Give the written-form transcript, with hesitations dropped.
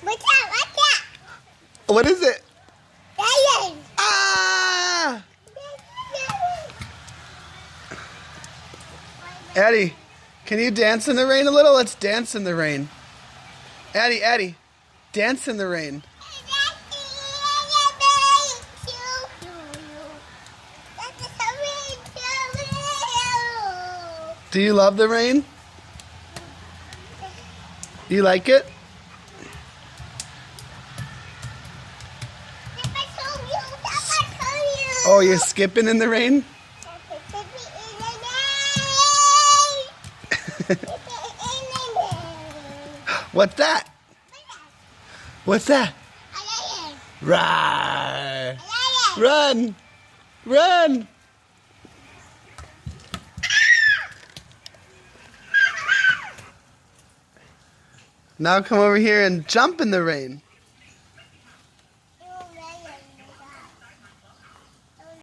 What's that? What is it? Lion. Ah! Addi, can you dance in the rain a little? Let's dance in the rain. Addi, dance in the rain. Do you love the rain? Do you like it? Oh, you're skipping in the rain? What's that? What's that? Run! Run! Run! Now come over here and jump in the rain.